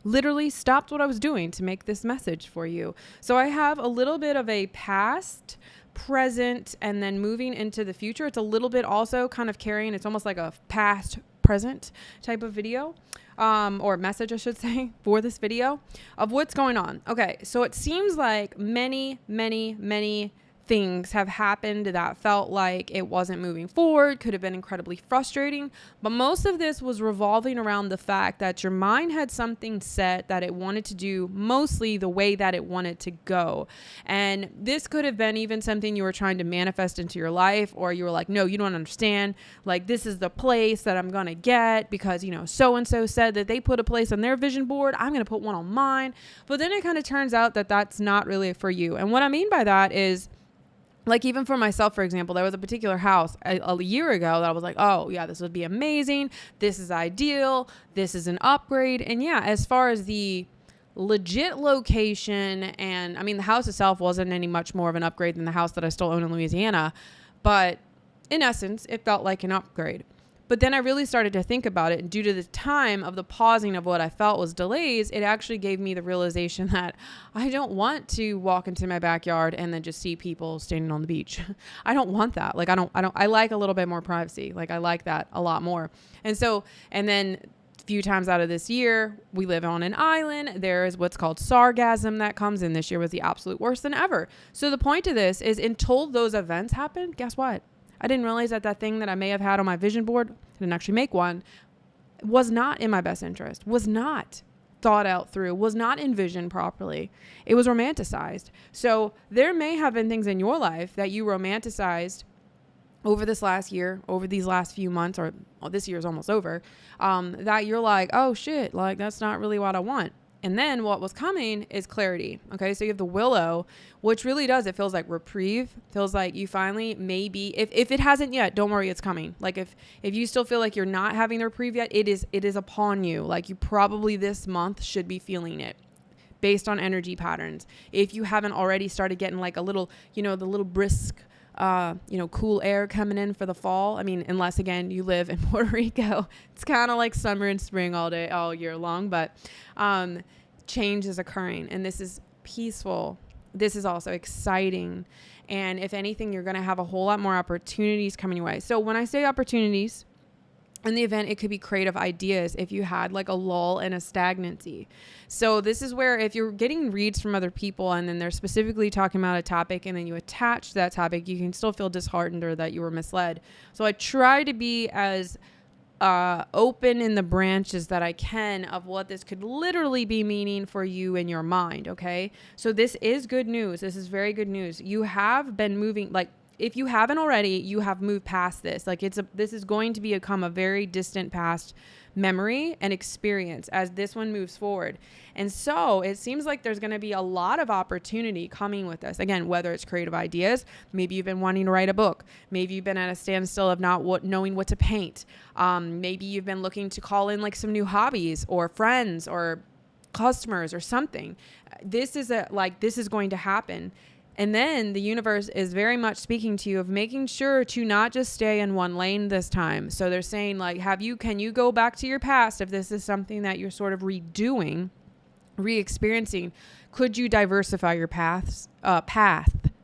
literally stopped what I was doing to make this message for you. So I have a little bit of a past, present, and then moving into the future. It's a little bit also kind of carrying, it's almost like a past, present type of video, or message, I should say, for this video of what's going on. Okay, so it seems like many things have happened that felt like it wasn't moving forward, could have been incredibly frustrating. But most of this was revolving around the fact that your mind had something set that it wanted to do mostly the way that it wanted to go. And this could have been even something you were trying to manifest into your life, or you were like, no, you don't understand. Like, this is the place that I'm going to get because, so-and-so said that they put a place on their vision board. I'm going to put one on mine. But then it kind of turns out that that's not really for you. And what I mean by that is, like, even for myself, for example, there was a particular house a year ago that I was like, oh yeah, this would be amazing. This is ideal. This is an upgrade. And yeah, as far as the legit location, and I mean, the house itself wasn't any much more of an upgrade than the house that I still own in Louisiana. But in essence, it felt like an upgrade. But then I really started to think about it. And due to the time of the pausing of what I felt was delays, it actually gave me the realization that I don't want to walk into my backyard and then just see people standing on the beach. I don't want that. Like, I like a little bit more privacy. Like, I like that a lot more. And then a few times out of this year, we live on an island. There is what's called sargassum that comes in. This year was the absolute worst than ever. So the point of this is, until those events happened, guess what? I didn't realize that thing that I may have had on my vision board, I didn't actually make one, was not in my best interest, was not thought out through, was not envisioned properly. It was romanticized. So there may have been things in your life that you romanticized over this last year, over these last few months, or this year's almost over, that you're like, oh shit, like, that's not really what I want. And then what was coming is clarity. Okay. So you have the willow, which really does, it feels like reprieve, feels like you finally, maybe if it hasn't yet, don't worry, it's coming. Like, if you still feel like you're not having the reprieve yet, it is upon you. Like, you probably this month should be feeling it based on energy patterns. If you haven't already started getting like a little, the little brisk, cool air coming in for the fall. I mean, unless again, you live in Puerto Rico, it's kind of like summer and spring all year long, but, change is occurring, and this is peaceful. This is also exciting. And if anything, you're going to have a whole lot more opportunities coming your way. So when I say opportunities in the event, it could be creative ideas if you had like a lull and a stagnancy. So this is where, if you're getting reads from other people and then they're specifically talking about a topic and then you attach to that topic, you can still feel disheartened or that you were misled. So I try to be as open in the branches that I can of what this could literally be meaning for you in your mind. Okay. So this is good news. This is very good news. You have been moving, like, if you haven't already, you have moved past this. Like, this is going to become a very distant past memory and experience as this one moves forward. And so it seems like there's going to be a lot of opportunity coming with this. Again, whether it's creative ideas, maybe you've been wanting to write a book. Maybe you've been at a standstill of not knowing what to paint. Maybe you've been looking to call in like some new hobbies or friends or customers or something. This is going to happen. And then the universe is very much speaking to you of making sure to not just stay in one lane this time. So they're saying, like, can you go back to your past if this is something that you're sort of redoing, re-experiencing? Could you diversify your path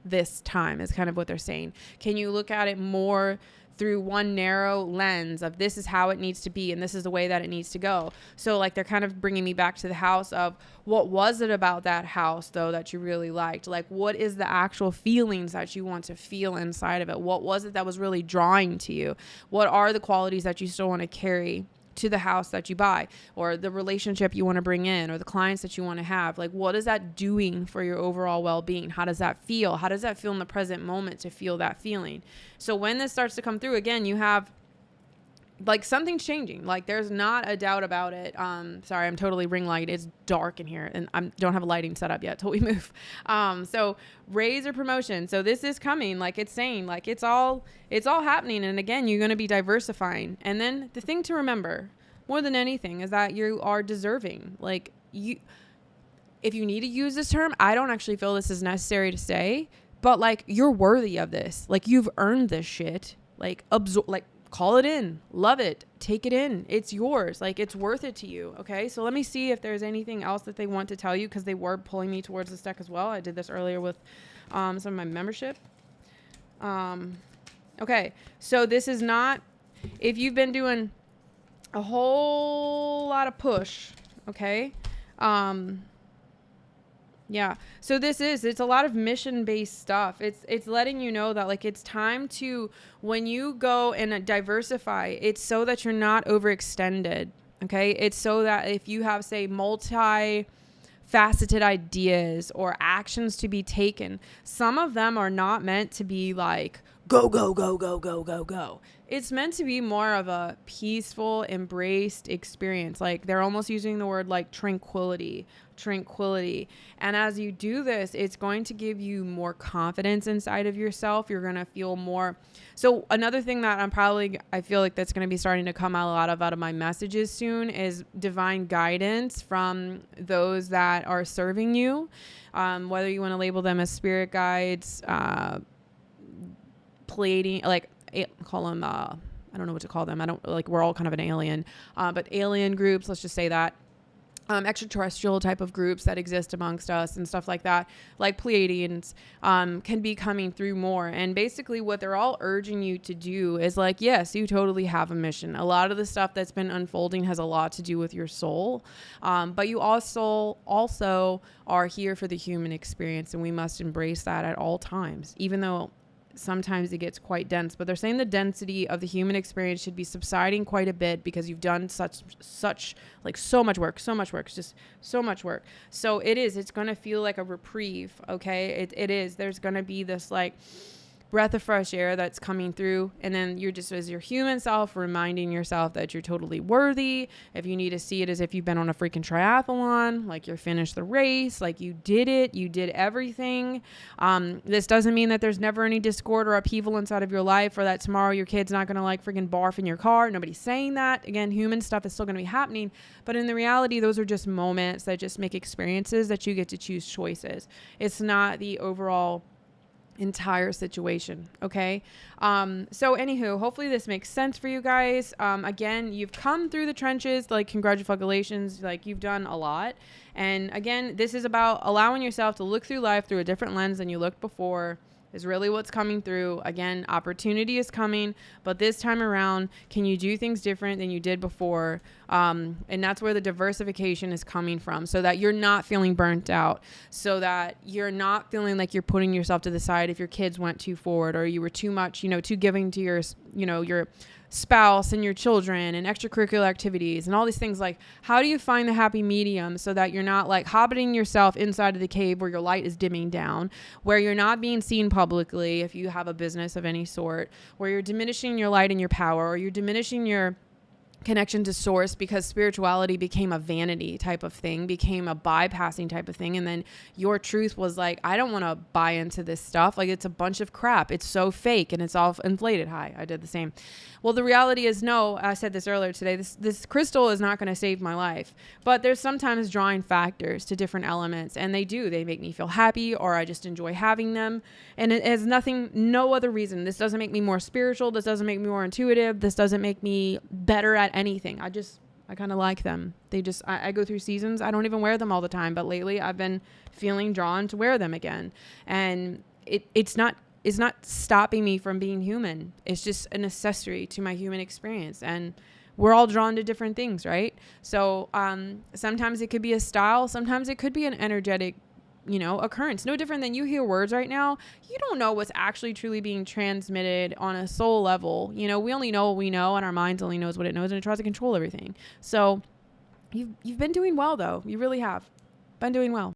this time is kind of what they're saying. Can you look at it more through one narrow lens of this is how it needs to be and this is the way that it needs to go? So like, they're kind of bringing me back to the house of what was it about that house though that you really liked? Like, what is the actual feelings that you want to feel inside of it? What was it that was really drawing to you? What are the qualities that you still want to carry to the house that you buy, or the relationship you want to bring in, or the clients that you want to have? Like, what is that doing for your overall well-being? How does that feel? How does that feel in the present moment to feel that feeling? So when this starts to come through, again, you have like something's changing. Like, there's not a doubt about it. Sorry, I'm totally ring light. It's dark in here and I don't have a lighting set up yet till we move. So raise or promotion. So this is coming, like it's saying, like it's all happening. And again, you're going to be diversifying. And then the thing to remember more than anything is that you are deserving. Like, if you need to use this term, I don't actually feel this is necessary to say, but like, you're worthy of this. Like, you've earned this shit. Like, call it in, love it, take it in. It's yours. Like, it's worth it to you. Okay. So let me see if there's anything else that they want to tell you, because they were pulling me towards this deck as well. I did this earlier with some of my membership. Okay. So this is not, if you've been doing a whole lot of push. Okay. Yeah. So it's a lot of mission-based stuff. It's letting you know that, like, it's time to, when you go and diversify, it's so that you're not overextended. Okay. It's so that if you have, say, multi-faceted ideas or actions to be taken, some of them are not meant to be like, go, go, go, go, go, go, go. It's meant to be more of a peaceful, embraced experience. Like, they're almost using the word like tranquility. And as you do this, it's going to give you more confidence inside of yourself. You're going to feel more. So another thing that I feel like that's going to be starting to come out of my messages soon is divine guidance from those that are serving you. Whether you want to label them as spirit guides, Pleiadian, like, call them, I don't know what to call them. I don't, like, we're all kind of an alien, but alien groups, let's just say that, extraterrestrial type of groups that exist amongst us and stuff like that, like Pleiadians, can be coming through more. And basically what they're all urging you to do is, like, yes, you totally have a mission. A lot of the stuff that's been unfolding has a lot to do with your soul. But you also are here for the human experience, and we must embrace that at all times, even though sometimes it gets quite dense. But they're saying the density of the human experience should be subsiding quite a bit, because you've done such like so much work, it's just so much work. So it's going to feel like a reprieve. Okay. It is, there's going to be this, like, breath of fresh air that's coming through. And then you're just, as your human self, reminding yourself that you're totally worthy. If you need to see it as if you've been on a freaking triathlon, like you're finished the race, like you did it, you did everything. This doesn't mean that there's never any discord or upheaval inside of your life, or that tomorrow your kid's not going to, like, freaking barf in your car. Nobody's saying that. Again, human stuff is still going to be happening, but in the reality, those are just moments that just make experiences that you get to choose choices. It's not the overall entire situation. Okay. So anywho, hopefully this makes sense for you guys. Again, you've come through the trenches, like, congratulations, like, you've done a lot. And again, this is about allowing yourself to look through life through a different lens than you looked before, is really what's coming through. Again, opportunity is coming, but this time around, can you do things different than you did before? And that's where the diversification is coming from, so that you're not feeling burnt out, so that you're not feeling like you're putting yourself to the side if your kids went too forward, or you were too much, too giving to your spouse and your children and extracurricular activities and all these things. Like, how do you find the happy medium so that you're not, like, hobbiting yourself inside of the cave where your light is dimming down, where you're not being seen publicly if you have a business of any sort, where you're diminishing your light and your power, or you're diminishing your connection to source because spirituality became a vanity type of thing, became a bypassing type of thing. And then your truth was like, I don't want to buy into this stuff. Like, it's a bunch of crap. It's so fake and it's all inflated. Hi, I did the same. Well, the reality is, no, I said this earlier today, this crystal is not going to save my life, but there's sometimes drawing factors to different elements, and they make me feel happy, or I just enjoy having them. And it has no other reason. This doesn't make me more spiritual. This doesn't make me more intuitive. This doesn't make me better at anything. I kind of like them. I go through seasons. I don't even wear them all the time, but lately I've been feeling drawn to wear them again. And it's not stopping me from being human. It's just an accessory to my human experience. And we're all drawn to different things, right? So sometimes it could be a style. Sometimes it could be an energetic, occurrence. No different than you hear words right now. You don't know what's actually truly being transmitted on a soul level. We only know what we know, and our minds only knows what it knows, and it tries to control everything. So you've been doing well, though. You really have been doing well.